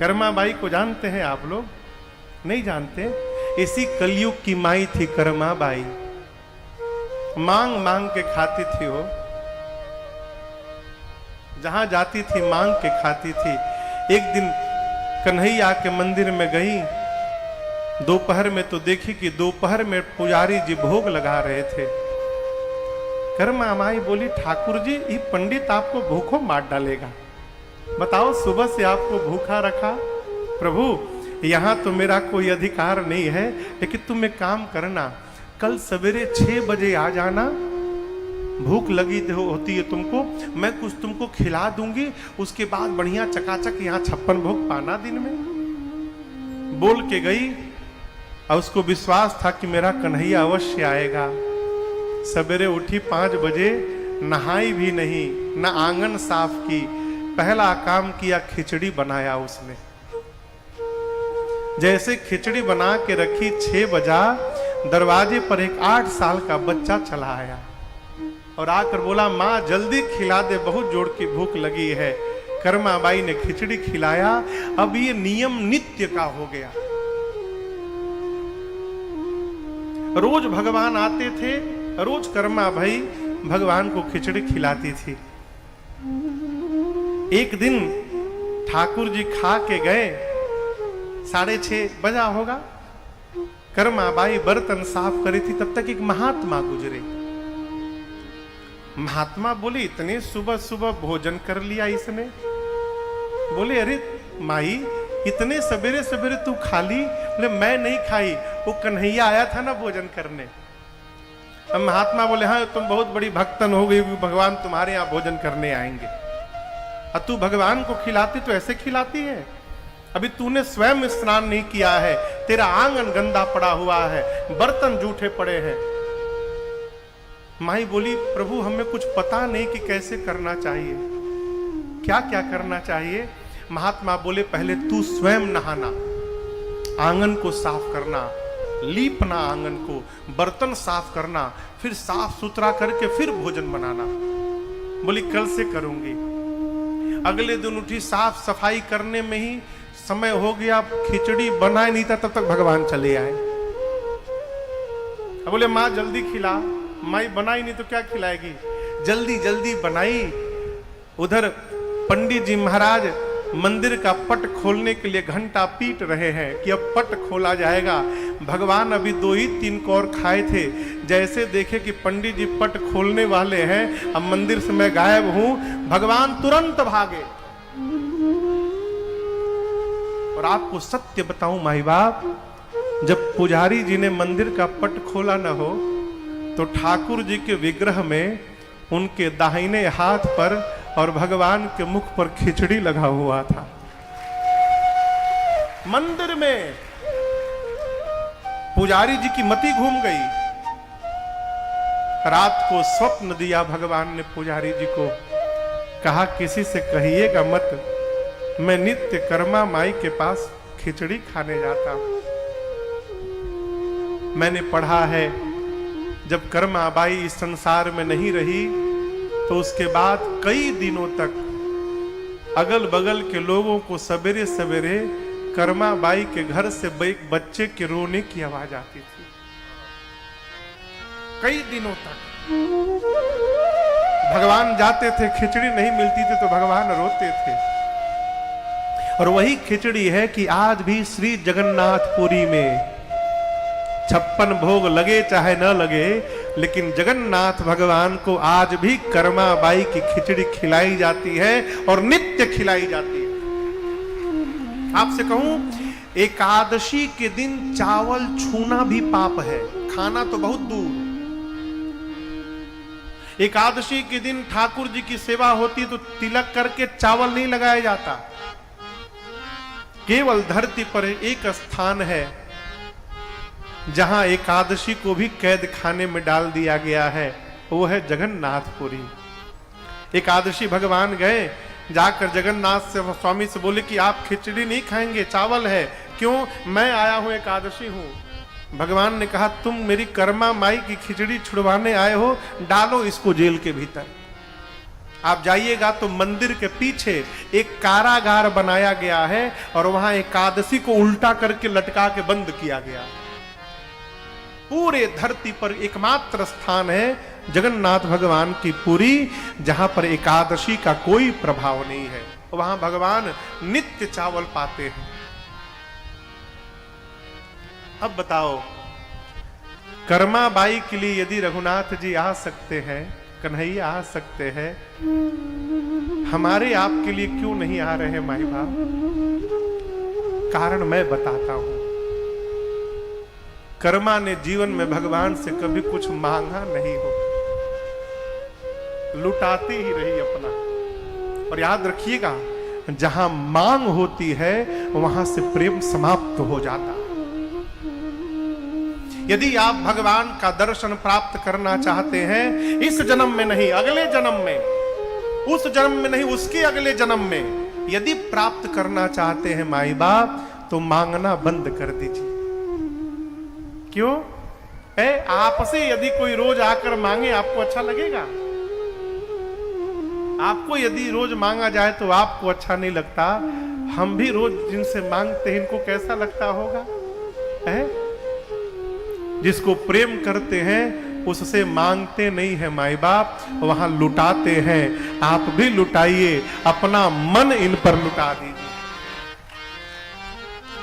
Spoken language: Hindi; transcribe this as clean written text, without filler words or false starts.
कर्मा बाई को जानते हैं आप लोग? नहीं जानते। इसी कलयुग की माई थी कर्मा बाई। मांग मांग के खाती थी वो, जहां जाती थी मांग के खाती थी। एक दिन कन्हैया के मंदिर में गई, दोपहर में तो देखी कि दोपहर में पुजारी जी भोग लगा रहे थे। कर्मा माई बोली, ठाकुर जी ये पंडित आपको भूखों मार डालेगा, बताओ सुबह से आपको भूखा रखा। प्रभु यहां तो मेरा कोई अधिकार नहीं है, लेकिन तुम एक काम करना, कल सवेरे 6 बजे आ जाना, भूख लगी होती है तुमको, मैं कुछ तुमको खिला दूंगी, उसके बाद बढ़िया चकाचक यहाँ 56 भोग पाना दिन में। बोल के गई और उसको विश्वास था कि मेरा कन्हैया अवश्य आएगा। सवेरे उठी 5 बजे, नहाई भी नहीं, न आंगन साफ की, पहला काम किया खिचड़ी बनाया उसने। जैसे खिचड़ी बना के रखी, 6 बजा, दरवाजे पर एक 8 साल का बच्चा चला आया और आकर बोला, माँ जल्दी खिला दे, बहुत जोर की भूख लगी है। कर्मा बाई ने खिचड़ी खिलाया। अब ये नियम नित्य का हो गया। रोज भगवान आते थे, रोज कर्मा भाई भगवान को खिचड़ी खिलाती थी। एक दिन ठाकुर जी खा के गए, 6:30 बजा होगा, कर्मा बाई बर्तन साफ करी थी, तब तक एक महात्मा गुजरे। महात्मा बोले, इतने सुबह सुबह भोजन कर लिया इसने? बोले, अरे माई इतने सवेरे सवेरे तू खा ली? बोले, मैं नहीं खाई, वो कन्हैया आया था ना भोजन करने। अब महात्मा बोले, हाँ तुम बहुत बड़ी भक्तन हो गई, भगवान तुम्हारे यहाँ भोजन करने आएंगे, और तू भगवान को खिलाती तो ऐसे खिलाती है? अभी तूने स्वयं स्नान नहीं किया है, तेरा आंगन गंदा पड़ा हुआ है, बर्तन जूठे पड़े हैं। माई बोली, प्रभु हमें कुछ पता नहीं कि कैसे करना चाहिए, क्या क्या करना चाहिए। महात्मा बोले, पहले तू स्वयं नहाना, आंगन को साफ करना, लीपना आंगन को, बर्तन साफ करना, फिर साफ सुथरा करके फिर भोजन बनाना। बोली, कल से करूंगी। अगले दिन उठी, साफ सफाई करने में ही समय हो गया, खिचड़ी बनाए नहीं था, तब तक भगवान चले आए। अब बोले, माँ जल्दी खिला। माई बनाई नहीं तो क्या खिलाएगी? जल्दी जल्दी बनाई। उधर पंडित जी महाराज मंदिर का पट खोलने के लिए घंटा पीट रहे हैं कि अब पट खोला जाएगा। भगवान अभी 2 ही 3 कौर खाए थे, जैसे देखे कि पंडित जी पट खोलने वाले हैं, अब मंदिर से मैं गायब हूं, भगवान तुरंत भागे। और आपको सत्य बताऊं माई बाप, जब पुजारी जी ने मंदिर का पट खोला न हो, तो ठाकुर जी के विग्रह में उनके दाहिने हाथ पर और भगवान के मुख पर खिचड़ी लगा हुआ था। मंदिर में पुजारी जी की मति घूम गई। रात को स्वप्न दिया भगवान ने पुजारी जी को, कहा किसी से कहिएगा मत, मैं नित्य कर्मा माई के पास खिचड़ी खाने जाता हूं। मैंने पढ़ा है, जब कर्मा बाई इस संसार में नहीं रही तो उसके बाद कई दिनों तक अगल बगल के लोगों को सवेरे सवेरे कर्मा बाई के घर से एक बच्चे के रोने की आवाज आती थी। कई दिनों तक भगवान जाते थे, खिचड़ी नहीं मिलती थी तो भगवान रोते थे। और वही खिचड़ी है कि आज भी श्री जगन्नाथपुरी में 56 भोग लगे चाहे न लगे, लेकिन जगन्नाथ भगवान को आज भी कर्मा बाई की खिचड़ी खिलाई जाती है और नित्य खिलाई जाती है। आपसे कहूं, एकादशी के दिन चावल छूना भी पाप है, खाना तो बहुत दूर। एकादशी के दिन ठाकुर जी की सेवा होती तो तिलक करके चावल नहीं लगाया जाता। केवल धरती पर एक स्थान है जहां एकादशी को भी कैद खाने में डाल दिया गया है, वो है जगन्नाथपुरी। एकादशी भगवान गए, जाकर जगन्नाथ से स्वामी से बोले कि आप खिचड़ी नहीं खाएंगे, चावल है। क्यों? मैं आया हूं, एकादशी हूं। भगवान ने कहा, तुम मेरी कर्मा माई की खिचड़ी छुड़वाने आए हो, डालो इसको जेल के भीतर। आप जाइएगा तो मंदिर के पीछे एक कारागार बनाया गया है और वहां एकादशी को उल्टा करके लटका के बंद किया गया। पूरे धरती पर एकमात्र स्थान है जगन्नाथ भगवान की पुरी, जहां पर एकादशी का कोई प्रभाव नहीं है। वहां भगवान नित्य चावल पाते हैं। अब बताओ, कर्माबाई के लिए यदि रघुनाथ जी आ सकते हैं, कन्हैया आ सकते हैं, हमारे आपके लिए क्यों नहीं आ रहे माई बाप? कारण मैं बताता हूं। कर्मा ने जीवन में भगवान से कभी कुछ मांगा नहीं हो, लुटाती ही रही अपना। और याद रखिएगा, जहां मांग होती है वहां से प्रेम समाप्त हो जाता है। यदि आप भगवान का दर्शन प्राप्त करना चाहते हैं, इस जन्म में नहीं, अगले जन्म में, उस जन्म में नहीं, उसके अगले जन्म में यदि प्राप्त करना चाहते हैं माई बाप, तो मांगना बंद कर दीजिए। क्यों? आपसे यदि कोई रोज आकर मांगे, आपको अच्छा लगेगा? आपको यदि रोज मांगा जाए तो आपको अच्छा नहीं लगता। हम भी रोज जिनसे मांगते हैं, इनको कैसा लगता होगा? जिसको प्रेम करते हैं उससे मांगते नहीं है माई बाप, वहां लुटाते हैं। आप भी लुटाइए, अपना मन इन पर लुटा दीजिए।